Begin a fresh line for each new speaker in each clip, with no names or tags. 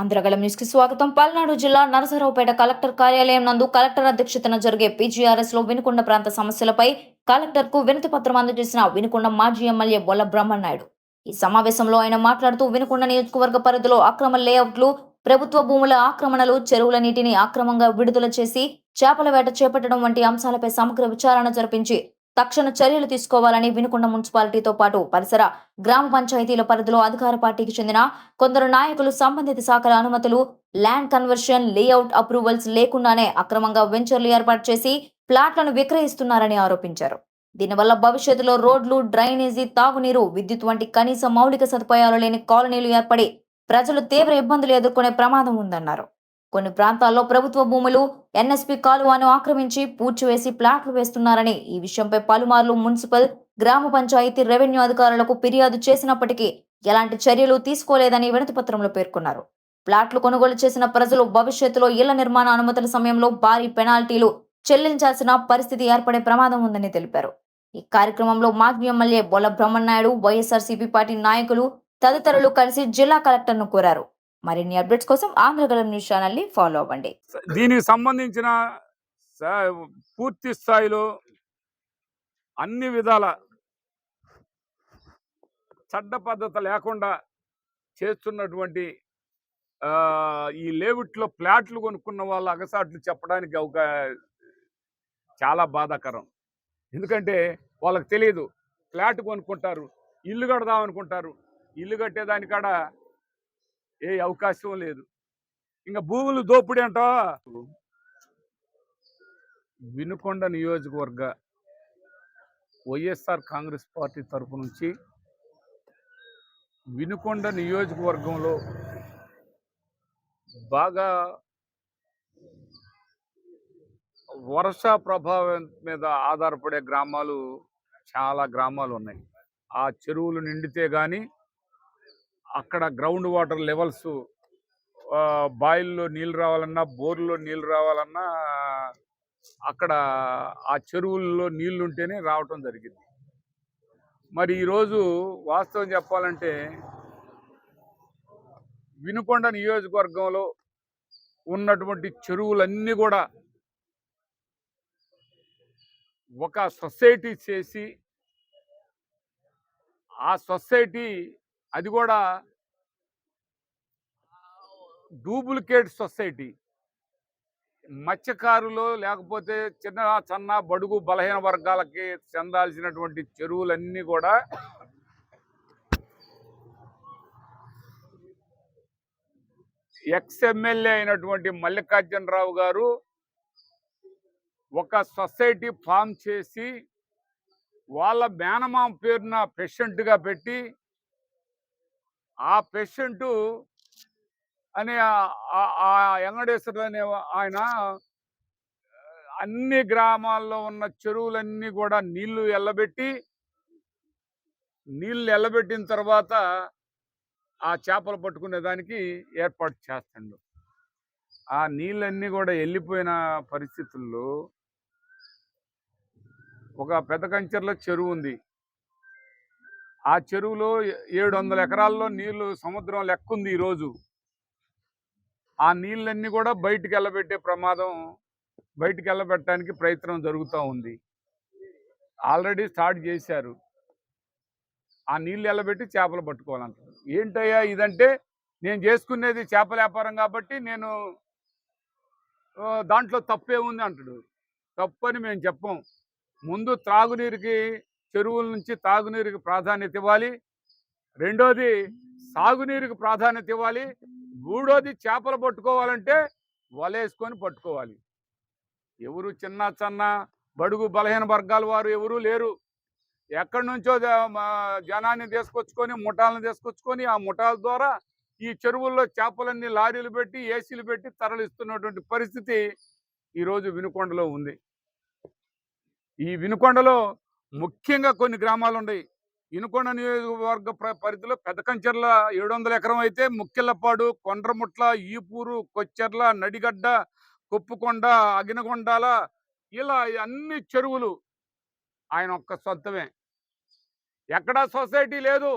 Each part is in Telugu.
ఆంధ్రగళం న్యూస్ కి స్వాగతం. పల్నాడు జిల్లా నరసరావుపేట కలెక్టర్ కార్యాలయం నందు కలెక్టర్ అధ్యక్షతన జరిగే పీజీఆర్ఎస్ లో వినుకొండ ప్రాంత సమస్యలపై కలెక్టర్ కు వినతి పత్రం అందజేసిన వినుకొండ మాజీ ఎమ్మెల్యే బొల్ల బ్రహ్మనాయుడు. ఈ సమావేశంలో ఆయన మాట్లాడుతూ వినుకొండ నియోజకవర్గ పరిధిలో అక్రమ లేఅవుట్లు, ప్రభుత్వ భూముల ఆక్రమణలు, చెరువుల నీటిని అక్రమంగా విడుదల చేసి చేపల వేట చేపట్టడం వంటి అంశాలపై సమగ్ర విచారణ జరిపించి తక్షణ చర్యలు తీసుకోవాలని వినుకొండ మున్సిపాలిటీతో పాటు పరిసర గ్రామ పంచాయతీల పరిధిలో అధికార పార్టీకి చెందిన కొందరు నాయకులు సంబంధిత శాఖల అనుమతులు, ల్యాండ్ కన్వర్షన్, లేఅవుట్ అప్రూవల్స్ లేకుండానే అక్రమంగా వెంచర్లు ఏర్పాటు చేసి ప్లాట్లను విక్రయిస్తున్నారని ఆరోపించారు. దీనివల్ల భవిష్యత్తులో రోడ్లు, డ్రైనేజీ, తాగునీరు, విద్యుత్ వంటి కనీస మౌలిక సదుపాయాలు లేని కాలనీలు ఏర్పడి ప్రజలు తీవ్ర ఇబ్బందులు ఎదుర్కొనే ప్రమాదం ఉందన్నారు. కొన్ని ప్రాంతాల్లో ప్రభుత్వ భూములు, ఎన్ఎస్పీ కాలువను ఆక్రమించి పూడ్చివేసి ప్లాట్లు వేస్తున్నారని, ఈ విషయంపై పలుమార్లు మున్సిపల్, గ్రామ పంచాయతీ, రెవెన్యూ అధికారులకు ఫిర్యాదు చేసినప్పటికీ ఎలాంటి చర్యలు తీసుకోలేదని వినతి పత్రంలో పేర్కొన్నారు. ప్లాట్లు కొనుగోలు చేసిన ప్రజలు భవిష్యత్తులో ఇళ్ల నిర్మాణ అనుమతుల సమయంలో భారీ పెనాల్టీలు చెల్లించాల్సిన పరిస్థితి ఏర్పడే ప్రమాదం ఉందని తెలిపారు. ఈ కార్యక్రమంలో మాజీ ఎమ్మెల్యే బొల్ల బ్రహ్మనాయుడు, వైఎస్ఆర్సీపీ పార్టీ నాయకులు తదితరులు కలిసి జిల్లా కలెక్టర్ను కోరారు. మరిన్ని అప్డేట్స్ కోసం ఆంధ్రగళం న్యూస్ ఛానల్ ని ఫాలో అవ్వండి.
దీనికి సంబంధించిన పూర్తి స్థాయిలో అన్ని విధాల చట్ట పద్ధతి లేకుండా చేస్తున్నటువంటి ఈ లేఅవుట్లో ప్లాట్లు కొనుక్కున్న వాళ్ళ అగసాట్లు చెప్పడానికి ఒక చాలా బాధాకరం. ఎందుకంటే వాళ్ళకి తెలియదు, ఫ్లాట్ కొనుక్కుంటారు, ఇల్లు కడదాం అనుకుంటారు, ఇల్లు కట్టేదానికాడ ఏ అవకాశం లేదు. ఇంకా భూములు దోపిడీ అంట. వినుకొండ నియోజకవర్గ వైఎస్ఆర్ కాంగ్రెస్ పార్టీ తరఫు నుంచి వినుకొండ నియోజకవర్గంలో బాగా వర్ష ప్రభావం మీద ఆధారపడే గ్రామాలు చాలా గ్రామాలు ఉన్నాయి. ఆ చెరువులు నిండితే కానీ అక్కడ గ్రౌండ్ వాటర్ లెవెల్స్, బాయిల్లో నీళ్ళు రావాలన్నా, బోర్లో నీళ్ళు రావాలన్నా అక్కడ ఆ చెరువుల్లో నీళ్లు ఉంటేనే రావటం జరిగింది. మరి ఈరోజు వాస్తవం చెప్పాలంటే వినుకొండ నియోజకవర్గంలో ఉన్నటువంటి చెరువులన్నీ కూడా ఒక సొసైటీ చేసి, ఆ సొసైటీ అది కూడా డూప్లికేట్ సొసైటీ. మత్స్యకారులు లేకపోతే చిన్న బడుగు బలహీన వర్గాలకి చెందాల్సినటువంటి చెరువులన్నీ కూడా ఎక్స్ఎమ్మెల్యే అయినటువంటి మల్లికార్జునరావు గారు ఒక సొసైటీ ఫామ్ చేసి వాళ్ళ మేనమామ పేరున ప్రెసిడెంట్గా పెట్టి, ఆ ప్రెసిడెంట్ అనే ఆ వెంకటేశ్వరుడు అనే ఆయన అన్ని గ్రామాల్లో ఉన్న చెరువులన్నీ కూడా నీళ్లు ఎల్లబెట్టిన తర్వాత ఆ చేపలు పట్టుకునే దానికి ఏర్పాటు చేస్తాడు. ఆ నీళ్ళన్నీ కూడా వెళ్ళిపోయిన పరిస్థితుల్లో ఒక పెద్ద కంచెర్లో చెరువు ఉంది. ఆ చెరువులో 700 ఎకరాల్లో నీళ్లు సముద్రం లెక్కుంది. ఈరోజు ఆ నీళ్ళన్నీ కూడా బయటికి వెళ్ళబెట్టడానికి ప్రయత్నం జరుగుతూ ఉంది. ఆల్రెడీ స్టార్ట్ చేశారు. ఆ నీళ్ళు వెళ్ళబెట్టి చేపలు పట్టుకోవాలంటారు. ఏంటయ్యా ఇదంటే, నేను చేసుకునేది చేపల వ్యాపారం కాబట్టి నేను దాంట్లో తప్పే ఉంది అంటాడు. తప్పని మేము చెప్పం. ముందు త్రాగునీరుకి, చెరువుల నుంచి తాగునీరుకి ప్రాధాన్యత ఇవ్వాలి. రెండోది సాగునీరుకి ప్రాధాన్యత ఇవ్వాలి. మూడోది చేపలు పట్టుకోవాలంటే వలేసుకొని పట్టుకోవాలి. ఎవరు చిన్న బడుగు బలహీన వర్గాల వారు ఎవరూ లేరు. ఎక్కడి నుంచో జనాన్ని తీసుకొచ్చుకొని, ముఠాలను తీసుకొచ్చుకొని, ఆ ముఠాల ద్వారా ఈ చెరువుల్లో చేపలన్నీ లారీలు పెట్టి, ఏసీలు పెట్టి తరలిస్తున్నటువంటి పరిస్థితి ఈరోజు వినుకొండలో ఉంది. ఈ వినుకొండలో ముఖ్యంగా కొన్ని గ్రామాలు ఉన్నాయి. వినుకొండ నియోజకవర్గ పరిధిలో పెద్ద కంచెర్ల 700 ఎకరం అయితే, ముక్కెళ్ళపాడు, కొండ్రముట్ల, ఈపూరు, కొచ్చెర్ల, నడిగడ్డ, కొప్పుకొండ, అగినగొండాల, ఇలా అన్ని చెరువులు ఆయన ఒక్క సొంతమే. ఎక్కడా సొసైటీ లేదు.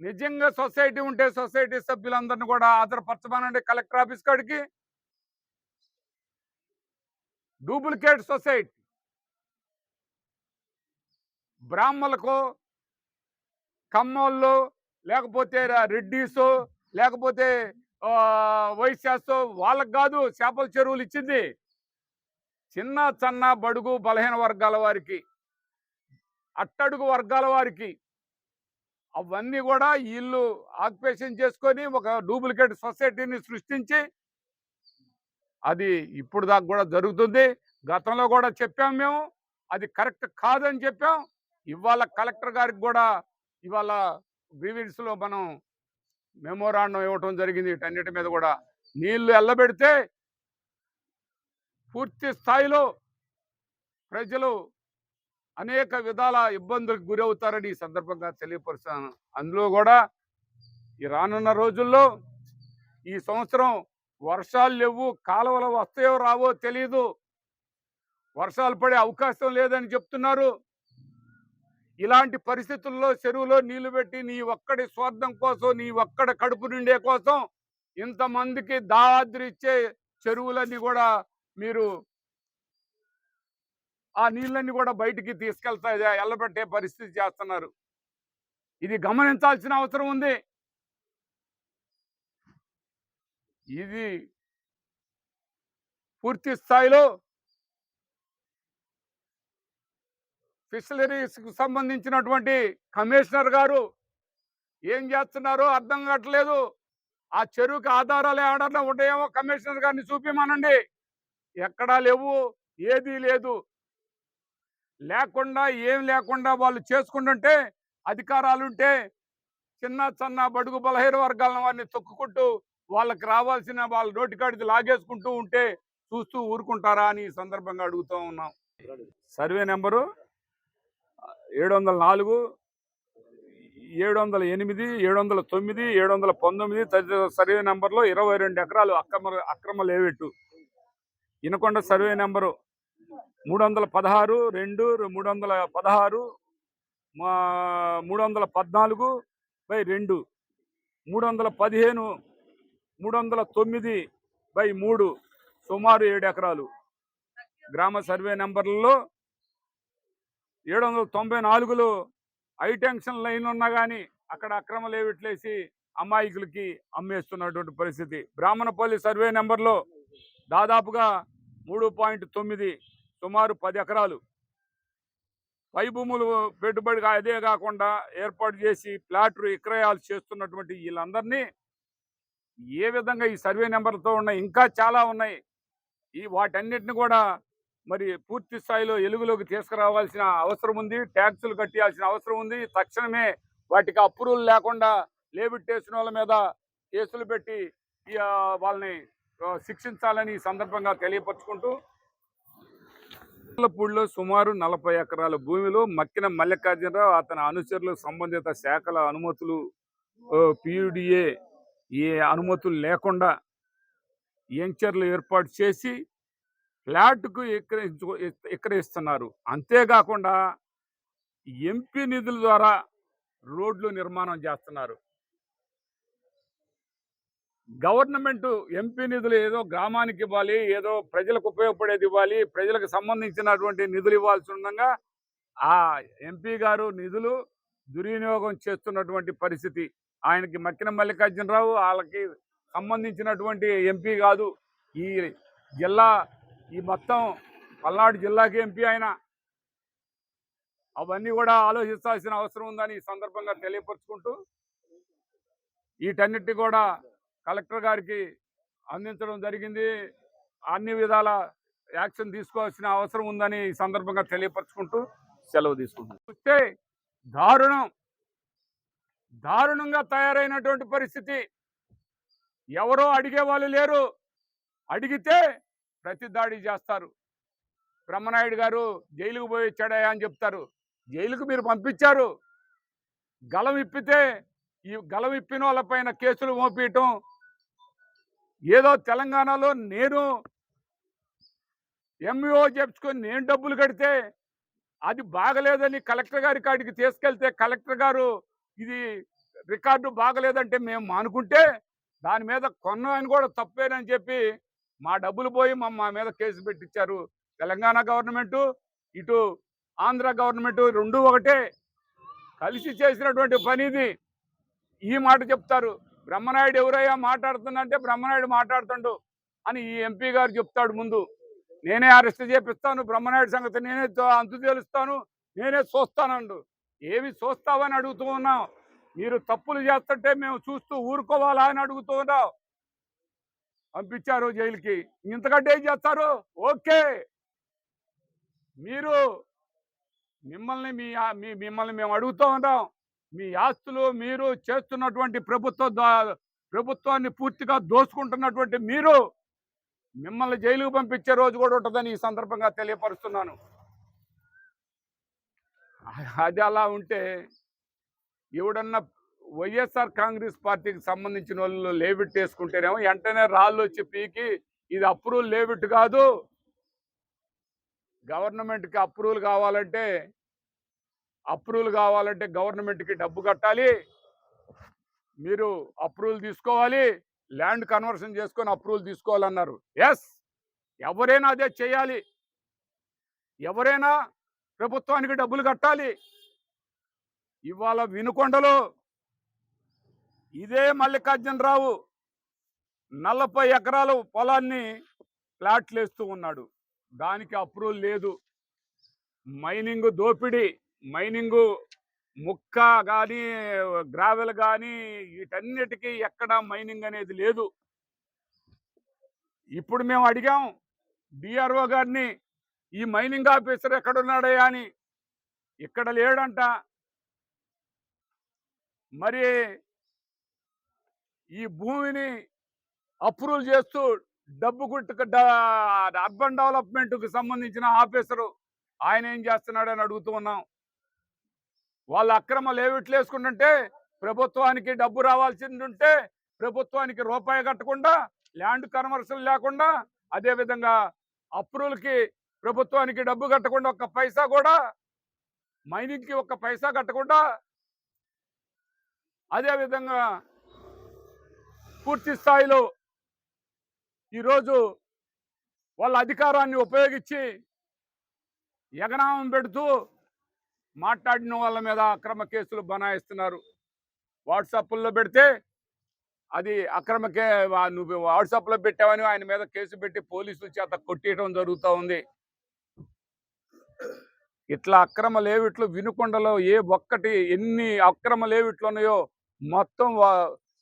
నిజంగా సొసైటీ ఉంటే సొసైటీ సభ్యులందరినీ కూడా హాజరుపరచమనండి కలెక్టర్ ఆఫీస్ కాడికి. డూప్లికేట్ సొసైటీ బ్రాహ్మణులకు, కమ్మోళ్ళు, లేకపోతే రెడ్డీసు, లేకపోతే వైశ్యాసు వాళ్ళకి కాదు చేపల చెరువులు ఇచ్చింది. చిన్న సన్న బడుగు బలహీన వర్గాల వారికి, అట్టడుగు వర్గాల వారికి అవన్నీ కూడా వీళ్ళు ఆక్యుపేషన్ చేసుకొని ఒక డూప్లికేట్ సొసైటీని సృష్టించి అది ఇప్పుడు దాకా కూడా జరుగుతుంది. గతంలో కూడా చెప్పాం మేము, అది కరెక్ట్ కాదని చెప్పాం. ఇవాళ కలెక్టర్ గారికి కూడా ఇవాళ గ్రీవెన్స్లో మనం మెమోరాండం ఇవ్వటం జరిగింది. వీటన్నిటి మీద కూడా నీళ్లు ఎల్లబెడితే పూర్తి స్థాయిలో ప్రజలు అనేక విధాల ఇబ్బందులకు గురవుతారని ఈ సందర్భంగా తెలియపరుస్తాను. అందులో కూడా ఈ రానున్న రోజుల్లో ఈ సంవత్సరం వర్షాలు లేవు, కాలువలు వస్తాయో రావో తెలియదు, వర్షాలు పడే అవకాశం లేదని చెప్తున్నారు. ఇలాంటి పరిస్థితుల్లో చెరువులో నీళ్లు పెట్టి నీ ఒక్కడి స్వార్థం కోసం, నీ ఒక్కడ కడుపు నిండే కోసం ఇంతమందికి దాద్రి ఇచ్చే చెరువులన్నీ కూడా మీరు ఆ నీళ్ళన్నీ కూడా బయటికి తీసుకెళ్తా ఎల్లబెట్టే పరిస్థితి చేస్తున్నారు. ఇది గమనించాల్సిన అవసరం ఉంది. ఇది పూర్తి స్థాయిలో ఫిషరీస్ కు సంబంధించినటువంటి కమిషనర్ గారు ఏం చేస్తున్నారో అర్థం కావట్లేదు. ఆ చెరువుకి ఆధారాలు ఏమన్నా ఉంటాయేమో కమిషనర్ గారిని చూపిమనండి. ఎక్కడా లేవు, ఏదీ లేదు. లేకుండా ఏం లేకుండా వాళ్ళు చేసుకుంటుంటే అధికారాలుంటే చిన్న సన్న బడుగు బలహీన వర్గాల వారిని తొక్కుకుంటూ వాళ్ళకి రావాల్సిన వాళ్ళ నోటికాడికి లాగేసుకుంటూ ఉంటే చూస్తూ ఊరుకుంటారా అని ఈ సందర్భంగా అడుగుతూ ఉన్నాం. సర్వే నెంబరు 704, 708, 709, 719 తదితర సర్వే నెంబర్లో 22 ఎకరాలు అక్రమ లేవెట్టు. ఇనకొండ సర్వే నెంబరు 316, 2, 316, 314/2, 315, 309/3 సుమారు 7 ఎకరాలు. గ్రామ సర్వే నెంబర్లలో 794లో హైటెన్షన్ లైన్ ఉన్నా కానీ అక్కడ అక్రమ లేవిట్లేసి అమాయకులకి అమ్మేస్తున్నటువంటి పరిస్థితి. బ్రాహ్మణపల్లి సర్వే నెంబర్లో దాదాపుగా 3.9 సుమారు 10 ఎకరాలు పై భూములు పెట్టుబడిగా అదే కాకుండా ఏర్పాటు చేసి ప్లాట్లు విక్రయాలు చేస్తున్నటువంటి వీళ్ళందరినీ ఏ విధంగా ఈ సర్వే నెంబర్లతో ఉన్నాయి, ఇంకా చాలా ఉన్నాయి, ఈ వాటన్నిటిని కూడా మరి పూర్తి స్థాయిలో వెలుగులోకి తీసుకురావాల్సిన అవసరం ఉంది. ట్యాక్సులు కట్టాల్సిన అవసరం ఉంది. తక్షణమే వాటికి అప్రూవల్ లేకుండా లేబిట్టేసిన వాళ్ళ మీద కేసులు పెట్టి వాళ్ళని శిక్షించాలని ఈ సందర్భంగా తెలియపరుచుకుంటూ, పూడిలో సుమారు 40 ఎకరాల భూమిలో మక్కిన మల్లికార్జునరావు అతని అనుచరులు సంబంధిత శాఖల అనుమతులు PUDA ఏ అనుమతులు లేకుండా ఎంచర్లు ఏర్పాటు చేసి ఫ్లాట్కు విక్రయిస్తున్నారు. అంతేకాకుండా ఎంపీ నిధుల ద్వారా రోడ్లు నిర్మాణం చేస్తున్నారు. గవర్నమెంట్ ఎంపీ నిధులు ఏదో గ్రామానికి ఇవ్వాలి, ఏదో ప్రజలకు ఉపయోగపడేది ఇవ్వాలి, ప్రజలకు సంబంధించినటువంటి నిధులు ఇవ్వాల్సి ఉండగా ఆ ఎంపీ గారు నిధులు దుర్వినియోగం చేస్తున్నటువంటి పరిస్థితి. ఆయనకి మక్కిన మల్లికార్జునరావు వాళ్ళకి సంబంధించినటువంటి ఎంపీ కాదు, ఈ జిల్లా ఈ మొత్తం పల్నాడు జిల్లాకి ఎంపీ ఆయన. అవన్నీ కూడా ఆలోచించాల్సిన అవసరం ఉందని ఈ సందర్భంగా తెలియపరుచుకుంటూ వీటన్నిటి కూడా కలెక్టర్ గారికి అందించడం జరిగింది. అన్ని విధాల యాక్షన్ తీసుకోవాల్సిన అవసరం ఉందని ఈ సందర్భంగా తెలియపరుచుకుంటూ సెలవు తీసుకుంటాం. చూస్తే దారుణంగా తయారైనటువంటి పరిస్థితి. ఎవరో అడిగే వాళ్ళు లేరు, అడిగితే ప్రతి దాడి చేస్తారు. బ్రహ్మనాయుడు గారు జైలుకు పోయి వచ్చాడా అని చెప్తారు. జైలుకు మీరు పంపించారు. గలం ఇప్పితే ఈ గలం ఇప్పిన వాళ్ళపైన కేసులు మోపీయటం, ఏదో తెలంగాణలో నేను MO చెప్పుకొని నేను డబ్బులు కడితే అది బాగలేదని కలెక్టర్ గారి కాడికి తీసుకెళ్తే కలెక్టర్ గారు ఇది రికార్డు బాగలేదంటే మేము మానుకుంటే దాని మీద కొన్నాయని కూడా తప్పేనని చెప్పి మా డబ్బులు పోయి మా మీద కేసు పెట్టించారు. తెలంగాణ గవర్నమెంటు, ఇటు ఆంధ్ర గవర్నమెంటు రెండు ఒకటే కలిసి చేసినటువంటి పని ఇది. ఈ మాట చెప్తారు. బ్రహ్మనాయుడు ఎవరయ్యా మాట్లాడుతుందంటే బ్రహ్మనాయుడు మాట్లాడుతుండు అని ఈ ఎంపీ గారు చెప్తాడు. ముందు నేనే అరెస్ట్ చేపిస్తాను, బ్రహ్మనాయుడు సంగతి నేనే అంతు తేలుస్తాను, నేనే చూస్తానండు. ఏమి చూస్తావని అడుగుతూ ఉన్నాం. మీరు తప్పులు చేస్తుంటే మేము చూస్తూ ఊరుకోవాలా అని అడుగుతూ ఉన్నాం. పంపించారు జైలుకి. ఇంతకంటే ఏం చేస్తారు? ఓకే, మీరు మిమ్మల్ని మిమ్మల్ని మేము అడుగుతూ ఉన్నాం. మీ ఆస్తులు మీరు చేస్తున్నటువంటి ప్రభుత్వాన్ని పూర్తిగా దోచుకుంటున్నటువంటి మీరు, మిమ్మల్ని జైలుకు పంపించే రోజు కూడా ఉంటుందని ఈ సందర్భంగా తెలియపరుస్తున్నాను. అది అలా ఉంటే ఎవడన్నా వైఎస్ఆర్ కాంగ్రెస్ పార్టీకి సంబంధించిన వాళ్ళు లేబిట్ వేసుకుంటేనేమో వెంటనే రాళ్ళు వచ్చి పీకి ఇది అప్రూవల్ లేబిట్ కాదు, గవర్నమెంట్కి అప్రూవల్ కావాలంటే గవర్నమెంట్కి డబ్బు కట్టాలి, మీరు అప్రూవల్ తీసుకోవాలి, ల్యాండ్ కన్వర్షన్ చేసుకొని అప్రూవల్ తీసుకోవాలన్నారు. ఎస్, ఎవరైనా అదే చేయాలి, ఎవరైనా ప్రభుత్వానికి డబ్బులు కట్టాలి. ఇవాళ వినుకొండలో ఇదే మల్లికార్జునరావు 40 ఎకరాల పొలాన్ని ప్లాట్లు వేస్తూ ఉన్నాడు. దానికి అప్రూవల్ లేదు. మైనింగ్ దోపిడీ, మైనింగ్ ముక్క కానీ గ్రావెల్ కానీ వీటన్నిటికీ ఎక్కడ మైనింగ్ అనేది లేదు. ఇప్పుడు మేము అడిగాం డిఆర్ఓ గారిని, ఈ మైనింగ్ ఆఫీసర్ ఎక్కడున్నాడయ్యా అని. ఇక్కడ లేడంట. మరి ఈ భూమిని అప్రూవల్ చేస్తూ అర్బన్ డెవలప్మెంట్కి సంబంధించిన ఆఫీసరు ఆయన ఏం చేస్తున్నాడని అడుగుతూ ఉన్నాం. వాళ్ళు అక్రమ లేవిట్లు వేసుకుంటుంటే ప్రభుత్వానికి డబ్బు రావాల్సింది ఉంటే ప్రభుత్వానికి రూపాయి కట్టకుండా, ల్యాండ్ కన్వర్షన్ లేకుండా, అదేవిధంగా అప్రూవల్కి ప్రభుత్వానికి డబ్బు కట్టకుండా, ఒక్క పైసా కూడా మైనింగ్కి ఒక్క పైసా కట్టకుండా, అదేవిధంగా పూర్తి స్థాయిలో ఈరోజు వాళ్ళ అధికారాన్ని ఉపయోగించి ఎగనామం పెడుతూ మాట్లాడిన వాళ్ళ మీద అక్రమ కేసులు బనాయిస్తున్నారు. వాట్సాప్లో పెడితే అది అక్రమకే, నువ్వు వాట్సాప్లో పెట్టావని ఆయన మీద కేసు పెట్టి పోలీసుల చేత కొట్టేయడం జరుగుతూ ఉంది. ఇట్లా అక్రమ లేవిట్లు వినుకొండలో ఎన్ని అక్రమ లేవిట్లు ఉన్నాయో మొత్తం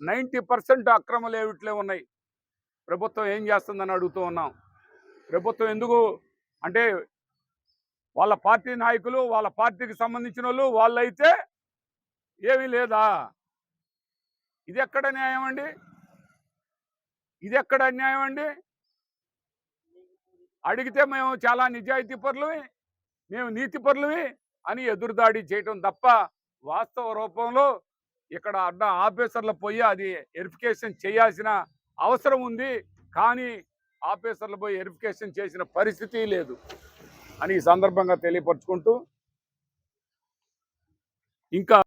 90% అక్రమ లేవిట్లే ఉన్నాయి. ప్రభుత్వం ఏం చేస్తుందని అడుగుతూ ఉన్నాం. ప్రభుత్వం ఎందుకు అంటే వాళ్ళ పార్టీ నాయకులు, వాళ్ళ పార్టీకి సంబంధించిన వాళ్ళైతే ఏమీ లేదా? ఇది ఎక్కడ న్యాయం అండి? ఇది ఎక్కడ అన్యాయం అండి? అడిగితే మేము చాలా నిజాయితీ పరులవి, మేము నీతి పరులవి అని ఎదురుదాడి చేయటం తప్ప వాస్తవ రూపంలో ఇక్కడ అడ్డ ఆఫీసర్లు పోయి అది వెరిఫికేషన్ చేయాల్సిన అవసరం ఉంది. కానీ ఆఫీసర్లు పోయి వెరిఫికేషన్ చేసిన పరిస్థితి లేదు అని ఈ సందర్భంగా తెలియపరుచుకుంటూ, ఇంకా